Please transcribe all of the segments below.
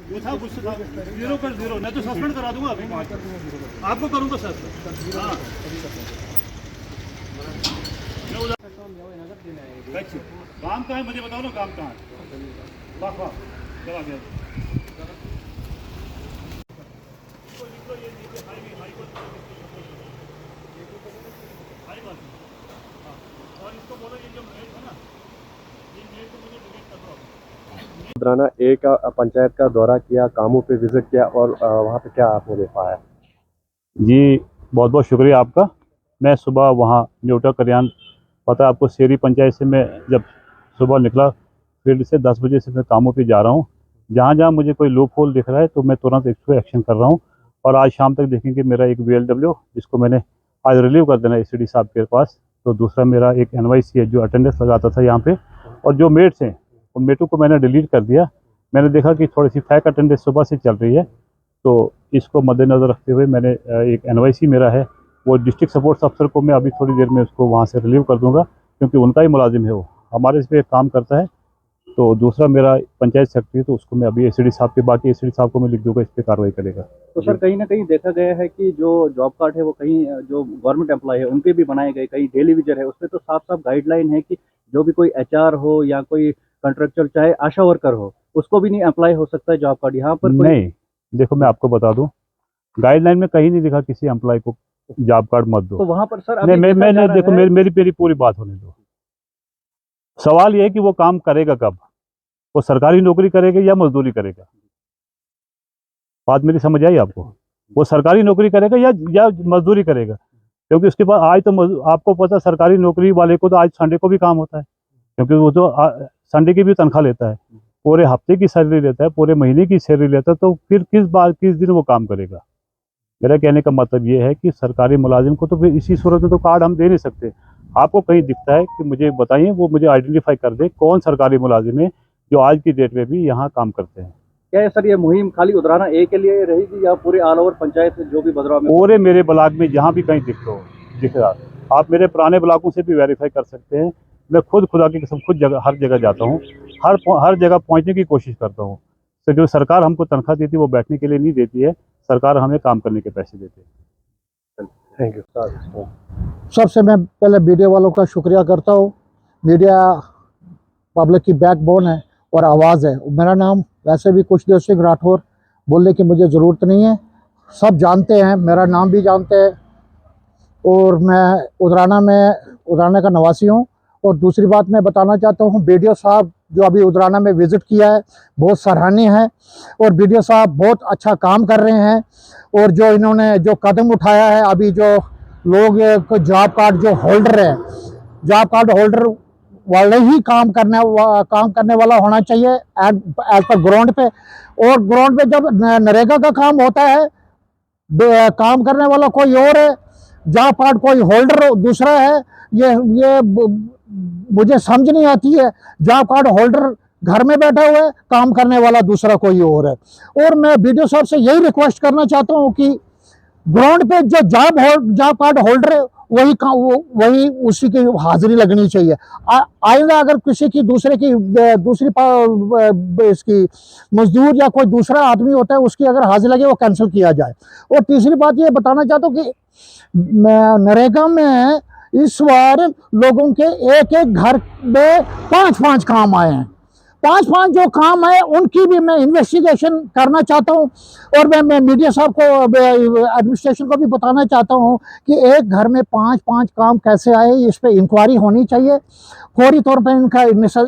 वो था मुझसे था 0 पर 0, मैं तो सस्पेंड करा दूंगा अभी 5 आपको करूंगा सर। हाँ काम कहाँ है मुझे बताओ ना, काम कहाँ है? वाह वाह चला गया। और इसको बोलो ये जो मेल है ना, ये मेल को मुझे डिलीट कर दो। उधराना ए का पंचायत का दौरा किया, कामों पे विजिट किया और वहाँ पे क्या आपने देख पाया? जी बहुत बहुत शुक्रिया आपका। मैं सुबह वहाँ न्यूटा कल्याण, पता है आपको, शेरी पंचायत से मैं जब सुबह निकला फील्ड से 10 बजे से मैं कामों पे जा रहा हूँ। जहाँ जहाँ मुझे कोई लूप होल दिख रहा है तो मैं तुरंत एक्शन कर रहा हूँ। और आज शाम तक देखेंगे मेरा एक VLW जिसको मैंने आज रिलीव कर देना ACD साहब के पास। तो दूसरा मेरा एक NYC है जो अटेंडेंस लगाता था यहाँ पे, और जो मेट्स हैं उन मेटों को मैंने डिलीट कर दिया। मैंने देखा कि थोड़ी सी फेक अटेंडेंस सुबह से चल रही है, तो इसको मद्देनज़र रखते हुए मैंने एक NYC मेरा है वो डिस्ट्रिक्ट सपोर्ट्स अफसर को मैं अभी थोड़ी देर में उसको वहाँ से रिलीव कर दूंगा, क्योंकि उनका ही मुलाजिम है, वो हमारे इस पर काम करता है। तो दूसरा मेरा पंचायत सेक्रेटरी, तो उसको मैं अभी ACD साहब के, बाकी ACD साहब को मैं लिख दूंगा, इस पर कार्रवाई करेगा। तो सर कहीं ना कहीं देखा गया है कि जो जॉब कार्ड है वो कहीं जो गवर्नमेंट एम्प्लॉय है उनके भी बनाए गए, कहीं डेली विजर है, उसमें तो साफ साफ गाइडलाइन है कि जो भी कोई HR हो या कोई कॉन्ट्रेक्चुअल चाहे आशा वर्कर हो उसको भी नहीं अप्लाई हो सकता है जॉब कार्ड यहाँ पर नहीं, देखो मैं आपको बता दूं, गाइडलाइन में कहीं नहीं लिखा किसी एम्प्लॉय को जॉब कार्ड मत दो। तो वहां पर सर नहीं, मैं देखो मेरी पूरी बात होने दो। सवाल ये है कि वो काम करेगा कब, वो सरकारी नौकरी करेगा या मजदूरी करेगा? बात मेरी समझ आई आपको? वो सरकारी नौकरी करेगा या मजदूरी करेगा? क्योंकि उसके बाद आज तो आपको पता, सरकारी नौकरी वाले को तो आज संडे को भी काम होता है, क्योंकि वो तो संडे की भी तनख्वाह लेता है, पूरे हफ्ते की सैलरी लेता है, पूरे महीने की सैलरी लेता है। तो फिर किस दिन वो काम करेगा? मेरा कहने का मतलब ये है कि सरकारी मुलाजिम को तो फिर इसी सूरत में तो कार्ड हम दे नहीं सकते। आपको कहीं दिखता है कि मुझे बताइए, वो मुझे आइडेंटिफाई कर दे कौन सरकारी मुलाजिम है जो आज की डेट में भी यहाँ काम करते हैं। क्या है सर ये मुहिम खाली उधराना ए के लिए रहेगी या पूरे ऑल ओवर पंचायत जो भी बदलाव में? पूरे मेरे ब्लॉक में जहाँ भी कहीं दिख रहा, आप मेरे पुराने ब्लॉकों से भी वेरीफाई कर सकते हैं। मैं खुदा की कसम खुद हर जगह जाता हूँ, हर जगह पहुँचने की कोशिश करता हूँ। तो जो सरकार हमको तनख्वाह देती है वो बैठने के लिए नहीं देती है, सरकार हमें काम करने के पैसे देती है। Thank you. सबसे मैं पहले मीडिया वालों का शुक्रिया करता हूँ। मीडिया पब्लिक की बैकबोन है और आवाज़ है। मेरा नाम वैसे भी खुशदेव सिंह राठौर, बोलने की मुझे ज़रूरत नहीं है, सब जानते हैं, मेरा नाम भी जानते हैं। और मैं उधराना का नवासी हूँ। और दूसरी बात मैं बताना चाहता हूँ, BDO साहब जो अभी उधराना में विज़िट किया है बहुत सराहनीय है, और BDO साहब बहुत अच्छा काम कर रहे हैं। और जो इन्होंने जो कदम उठाया है, अभी जो लोग जॉब कार्ड जो होल्डर है, जॉब कार्ड होल्डर वाले ही काम करने वाला होना चाहिए एज पर ग्राउंड पे। और ग्राउंड पे जब नरेगा का काम होता है, काम करने वाला कोई और है, जॉब कार्ड कोई होल्डर दूसरा है। ये मुझे समझ नहीं आती है। जॉब कार्ड होल्डर घर में बैठा हुआ है, काम करने वाला दूसरा कोई और है। और मैं BDO साहब से यही रिक्वेस्ट करना चाहता हूँ कि ग्राउंड पे जो जॉब कार्ड होल्डर है वही उसी की हाजिरी लगनी चाहिए। आइंदा अगर किसी की दूसरी इसकी मजदूर या कोई दूसरा आदमी होता है, उसकी अगर हाजिरी लगे वो कैंसिल किया जाए। और तीसरी बात ये बताना चाहता हूँ कि नरेगा में इस बार लोगों के एक घर में 5-5 काम आए हैं। 5-5 जो काम है उनकी भी मैं इन्वेस्टिगेशन करना चाहता हूं। और मैं मीडिया साहब को, एडमिनिस्ट्रेशन को भी बताना चाहता हूं कि एक घर में 5-5 काम कैसे आए, इस पे इंक्वायरी होनी चाहिए, फौरी तौर पर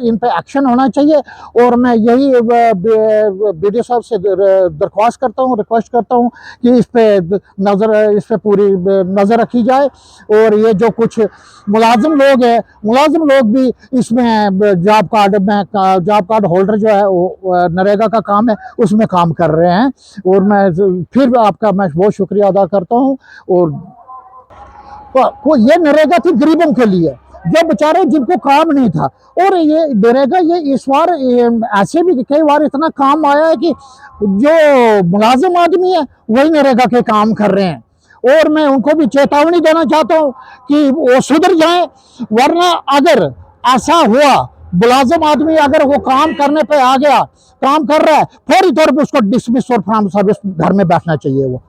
इन पे एक्शन होना चाहिए। और मैं यही BDO साहब से दरख्वास्त करता हूं, रिक्वेस्ट करता हूं कि इस पे पूरी नज़र रखी जाए। और ये जो कुछ मुलाजिम लोग भी इसमें जॉब कार्ड होल्डर जो है वो नरेगा का काम है उसमें काम कर रहे हैं। और मैं फिर आपका बहुत शुक्रिया अदा करता हूं। और ये नरेगा थी गरीबों के लिए, जो बेचारे जिनको काम नहीं था। और ये नरेगा ये इस बार ऐसे भी कई बार इतना काम आया है कि जो मुलाजिम आदमी है वही नरेगा के काम कर रहे हैं। और मैं उनको भी चेतावनी देना चाहता हूं कि वो सुधर जाएं, वरना अगर ऐसा हुआ मुलाजिम आदमी अगर वो काम करने पे आ गया, काम कर रहा है, फौरी तौर पे उसको डिसमिस और फ्रॉम सर्विस घर में बैठना चाहिए वो।